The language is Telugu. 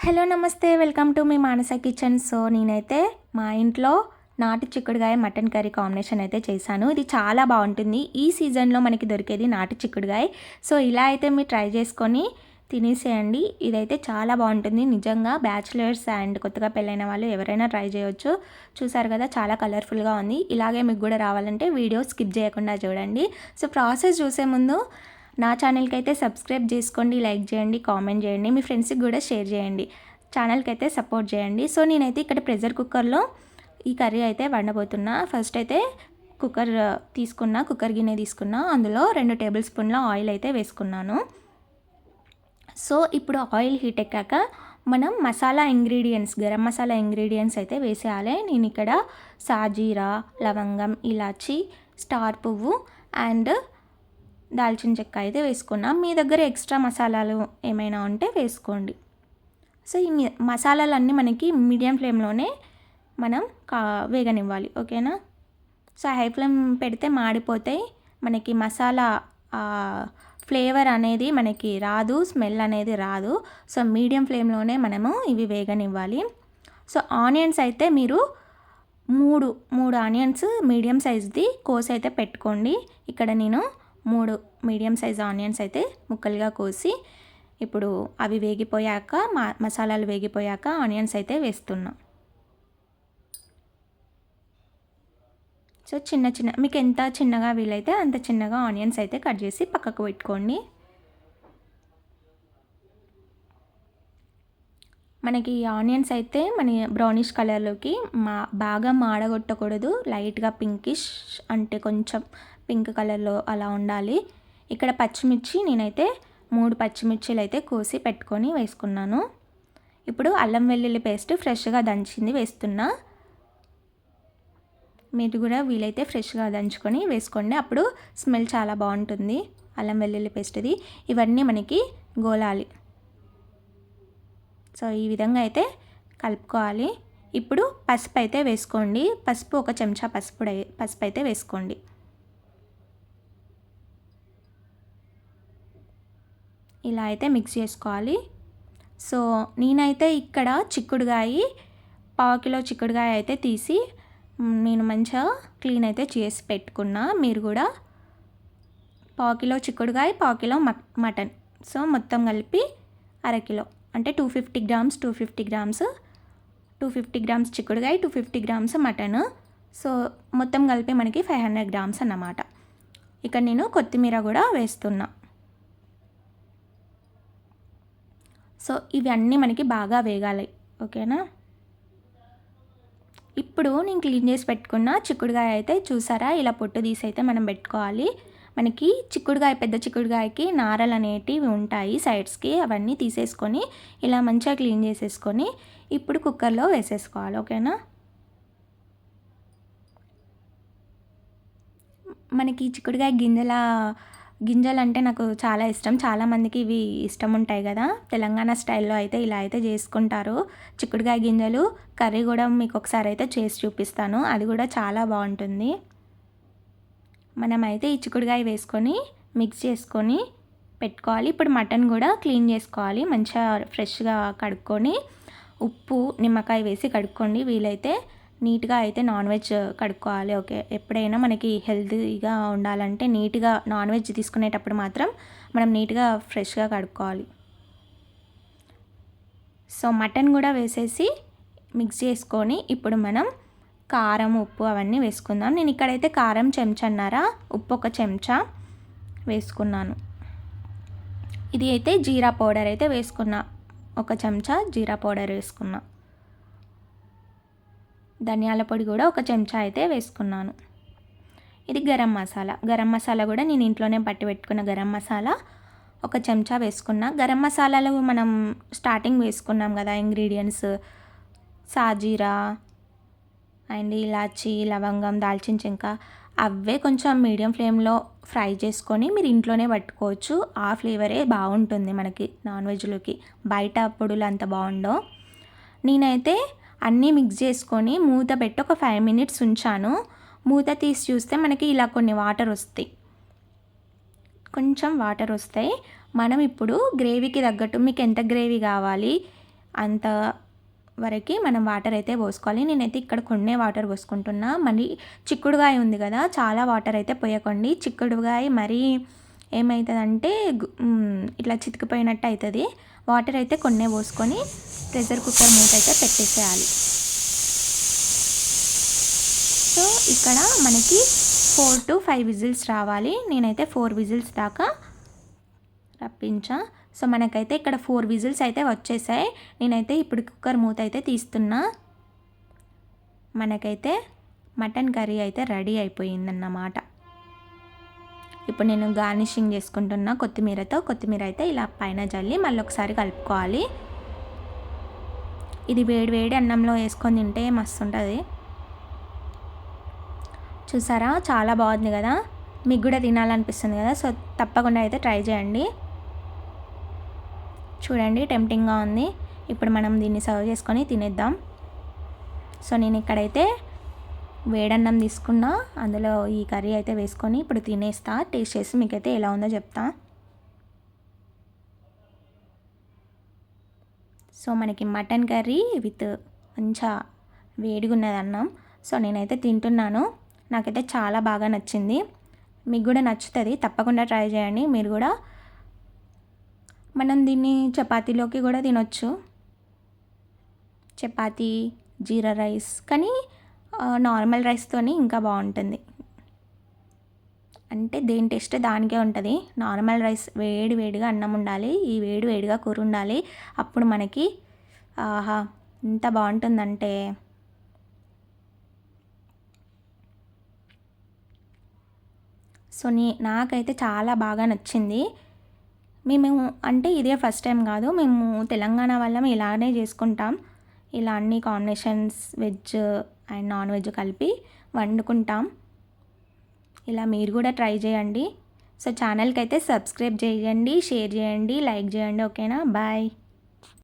హలో నమస్తే welcome to me Manasa kitchen. So నేనైతే మా ఇంట్లో నాటు చిక్కుడుగాయ మటన్ కర్రీ కాంబినేషన్ అయితే చేశాను. ఇది చాలా బాగుంటుంది. ఈ సీజన్లో మనకి దొరికేది నాటు చిక్కుడుగాయ. సో ఇలా అయితే మీరు ట్రై చేసుకొని తినేసేయండి. ఇదైతే చాలా బాగుంటుంది నిజంగా. బ్యాచిలర్స్ అండ్ కొత్తగా పెళ్ళైన వాళ్ళు ఎవరైనా ట్రై చేయొచ్చు. చూసారు కదా, చాలా కలర్ఫుల్గా ఉంది. ఇలాగే మీకు కూడా రావాలంటే వీడియో స్కిప్ చేయకుండా చూడండి. సో ప్రాసెస్ చూసే ముందు నా ఛానల్కి అయితే సబ్స్క్రైబ్ చేసుకోండి, లైక్ చేయండి, కామెంట్ చేయండి, మీ ఫ్రెండ్స్కి కూడా షేర్ చేయండి. ఛానల్కి అయితే సపోర్ట్ చేయండి. సో నేనైతే ఇక్కడ ప్రెషర్ కుక్కర్లో ఈ కర్రీ అయితే వండబోతున్నా. ఫస్ట్ అయితే కుక్కర్ గిన్నె తీసుకున్నా. అందులో 2 టేబుల్ స్పూన్ల ఆయిల్ అయితే వేసుకున్నాను. సో ఇప్పుడు ఆయిల్ హీట్ ఎక్కాక మనం గరం మసాలా ఇంగ్రీడియంట్స్ అయితే వేసేయాలి. నేను ఇక్కడ సాజీరా, లవంగం, ఇలాచి, స్టార్ పువ్వు అండ్ దాల్చిన చెక్క అయితే వేసుకున్నాం. మీ దగ్గర ఎక్స్ట్రా మసాలాలు ఏమైనా ఉంటే వేసుకోండి. సో ఈ మసాలాలన్నీ మనకి మీడియం ఫ్లేమ్లోనే మనం వేగనివ్వాలి, ఓకేనా. సో హై ఫ్లేమ్ పెడితే మాడిపోతాయి, మనకి మసాలా ఫ్లేవర్ అనేది మనకి రాదు, స్మెల్ అనేది రాదు. సో మీడియం ఫ్లేమ్లోనే మనము ఇవి వేగనివ్వాలి. సో ఆనియన్స్ అయితే మీరు మూడు ఆనియన్స్ మీడియం సైజ్ది కోసి అయితే పెట్టుకోండి. ఇక్కడ నేను 3 మీడియం సైజ్ ఆనియన్స్ అయితే ముక్కలుగా కోసి ఇప్పుడు అవి వేగిపోయాక మసాలాలు వేగిపోయాక ఆనియన్స్ అయితే వేస్తున్నా. సో మీకు ఎంత చిన్నగా వీలైతే అంత చిన్నగా ఆనియన్స్ అయితే కట్ చేసి పక్కకు పెట్టుకోండి. మనకి ఈ ఆనియన్స్ అయితే బ్రౌనిష్ కలర్లోకి బాగా మాడగొట్టకూడదు, లైట్గా పింకిష్ అంటే కొంచెం పింక్ కలర్లో అలా ఉండాలి. ఇక్కడ పచ్చిమిర్చి నేనైతే 3 పచ్చిమిర్చిలు అయితే కోసి పెట్టుకొని వేసుకున్నాను. ఇప్పుడు అల్లం వెల్లుల్లి పేస్ట్ ఫ్రెష్గా దంచింది వేస్తున్నా. మీరు కూడా వీలైతే ఫ్రెష్గా దంచుకొని వేసుకోండి, అప్పుడు స్మెల్ చాలా బాగుంటుంది అల్లం వెల్లుల్లి పేస్ట్ది. ఇవన్నీ మనకి గోలాలి. సో ఈ విధంగా అయితే కలుపుకోవాలి. ఇప్పుడు పసుపు అయితే వేసుకోండి. ఒక చెంచా పసుపు అయితే వేసుకోండి. ఇలా అయితే మిక్స్ చేసుకోవాలి. సో నేనైతే ఇక్కడ పావు కిలో చిక్కుడుగాయ అయితే తీసి నేను మంచిగా క్లీన్ అయితే చేసి పెట్టుకున్నా. మీరు కూడా పావు కిలో చిక్కుడుగాయ, పావు కిలో మటన్, సో మొత్తం కలిపి అరకిలో అంటే 250 గ్రామ్స్ 250 గ్రామ్స్ చిక్కుడుగాయ, 250 గ్రామ్స్ మటన్. సో మొత్తం కలిపి మనకి 500 గ్రామ్స్ అన్నమాట. ఇక్కడ నేను కొత్తిమీర కూడా వేస్తున్నా. సో ఇవన్నీ మనకి బాగా వేగాలి, ఓకేనా. ఇప్పుడు నేను క్లీన్ చేసి పెట్టుకున్న చిక్కుడుగాయ అయితే చూసారా, ఇలా పొట్టు తీసి అయితే మనం పెట్టుకోవాలి. మనకి పెద్ద చిక్కుడుగాయకి నారలు అనేటివి ఉంటాయి సైడ్స్కి, అవన్నీ తీసేసుకొని ఇలా మంచిగా క్లీన్ చేసేసుకొని ఇప్పుడు కుక్కర్లో వేసేసుకోవాలి, ఓకేనా. మనకి చిక్కుడుగాయ గింజలు అంటే నాకు చాలా ఇష్టం. చాలామందికి ఇవి ఇష్టం ఉంటాయి కదా. తెలంగాణ స్టైల్లో అయితే ఇలా అయితే చేసుకుంటారు. చిక్కుడుగాయ గింజలు కర్రీ కూడా మీకు ఒకసారి అయితే చేసి చూపిస్తాను, అది కూడా చాలా బాగుంటుంది. మనమైతే ఈ చిక్కుడుగాయ వేసుకొని మిక్స్ చేసుకొని పెట్టుకోవాలి. ఇప్పుడు మటన్ కూడా క్లీన్ చేసుకోవాలి, మంచిగా ఫ్రెష్గా కడుక్కొని ఉప్పు నిమ్మకాయ వేసి కడుక్కోండి. వీలైతే నీట్గా అయితే నాన్ వెజ్ కడుక్కోవాలి, ఓకే. ఎప్పుడైనా మనకి హెల్తీగా ఉండాలంటే నీట్గా నాన్ వెజ్ తీసుకునేటప్పుడు మాత్రం మనం నీట్గా ఫ్రెష్గా కడుక్కోవాలి. సో మటన్ కూడా వేసేసి మిక్స్ చేసుకొని ఇప్పుడు మనం కారం, ఉప్పు అవన్నీ వేసుకుందాం. నేను ఇక్కడైతే కారం చెంచాన్నర, ఉప్పు 1 చెంచా వేసుకున్నాను. ఇది అయితే జీరా పౌడర్ అయితే వేసుకున్నా, 1 చెంచా జీరా పౌడర్ వేసుకున్నా. ధనియాల పొడి కూడా 1 చెంచా అయితే వేసుకున్నాను. ఇది గరం మసాలా కూడా నేను ఇంట్లోనే పట్టి పెట్టుకున్న గరం మసాలా 1 చెంచా వేసుకున్నా. గరం మసాలాలు మనం స్టార్టింగ్ వేసుకున్నాం కదా ఇంగ్రీడియంట్స్, సాజీరా అండ్ ఇలాచి, లవంగం, దాల్చిన చెక్క, అవే కొంచెం మీడియం ఫ్లేమ్లో ఫ్రై చేసుకొని మీరు ఇంట్లోనే పట్టుకోవచ్చు. ఆ ఫ్లేవరే బాగుంటుంది మనకి నాన్ వెజ్లోకి, బయట పొడులు అంత బాగుండవు. నేనైతే అన్నీ మిక్స్ చేసుకొని మూత పెట్టి ఒక 5 మినిట్స్ ఉంచాను. మూత తీసి చూస్తే మనకి ఇలా కొంచెం వాటర్ వస్తాయి. మనం ఇప్పుడు గ్రేవీకి తగ్గట్టు మీకు ఎంత గ్రేవీ కావాలి అంత వరకు మనం వాటర్ అయితే పోసుకోవాలి. నేనైతే ఇక్కడ కొన్నే వాటర్ పోసుకుంటున్నా. మళ్ళీ చిక్కుడుగాయ ఉంది కదా, చాలా వాటర్ అయితే పోయకండి. చిక్కుడుగాయ మరీ ఏమవుతుందంటే ఇట్లా చితికిపోయినట్టు అవుతుంది. వాటర్ అయితే కొన్నే పోసుకొని ప్రెషర్ కుక్కర్ మూత అయితే పెట్టేసేయాలి. సో ఇక్కడ మనకి 4 to 5 విజిల్స్ రావాలి. నేనైతే 4 విజిల్స్ దాకా రప్పించా. సో మనకైతే ఇక్కడ 4 విజిల్స్ అయితే వచ్చేసాయి. నేనైతే ఇప్పుడు కుక్కర్ మూత అయితే తీస్తున్నా. మనకైతే మటన్ కర్రీ అయితే రెడీ అయిపోయిందన్నమాట. ఇప్పుడు నేను గార్నిషింగ్ చేసుకుంటున్నా కొత్తిమీరతో. కొత్తిమీర అయితే ఇలా పైన జల్లి మళ్ళీ ఒకసారి కలుపుకోవాలి. ఇది వేడి వేడి అన్నంలో వేసుకొని తింటే మస్తు ఉంటుంది. చూసారా, చాలా బాగుంది కదా. మీకు కూడా తినాలనిపిస్తుంది కదా. సో తప్పకుండా అయితే ట్రై చేయండి. చూడండి, టెంప్టింగ్గా ఉంది. ఇప్పుడు మనం దీన్ని సర్వ్ చేసుకొని తినేద్దాం. సో నేను ఇక్కడైతే వేడన్నం తీసుకున్నా, అందులో ఈ కర్రీ అయితే వేసుకొని ఇప్పుడు తినేస్తా. టేస్ట్ చేసి మీకైతే ఎలా ఉందో చెప్తా. సో మనకి మటన్ కర్రీ విత్ మంచిగా వేడిగా ఉన్నది అన్నం. సో నేనైతే తింటున్నాను. నాకైతే చాలా బాగా నచ్చింది. మీకు కూడా నచ్చుతుంది, తప్పకుండా ట్రై చేయండి మీరు కూడా. మనం దీన్ని చపాతీలోకి కూడా తినొచ్చు. చపాతీ, జీరా రైస్, కానీ నార్మల్ రైస్తోని ఇంకా బాగుంటుంది. అంటే దేని టేస్ట్ దానికే ఉంటుంది. నార్మల్ రైస్ వేడి వేడిగా అన్నం ఉండాలి, ఈ వేడి వేడిగా కూర ఉండాలి. అప్పుడు మనకి ఆహా ఎంత బాగుంటుందంటే. సో నాకైతే చాలా బాగా నచ్చింది. మేము అంటే ఇదే ఫస్ట్ టైం కాదు, మేము తెలంగాణ వాళ్ళం ఇలానే చేసుకుంటాం. ఇలా అన్ని combinations veg and non veg కలిపి వండుకుంటాం. ఇలా మీరు కూడా ట్రై చేయండి. సో ఛానల్కి అయితే సబ్స్క్రైబ్ చేయండి, షేర్ చేయండి, లైక్ చేయండి. ఓకేనా, బాయ్.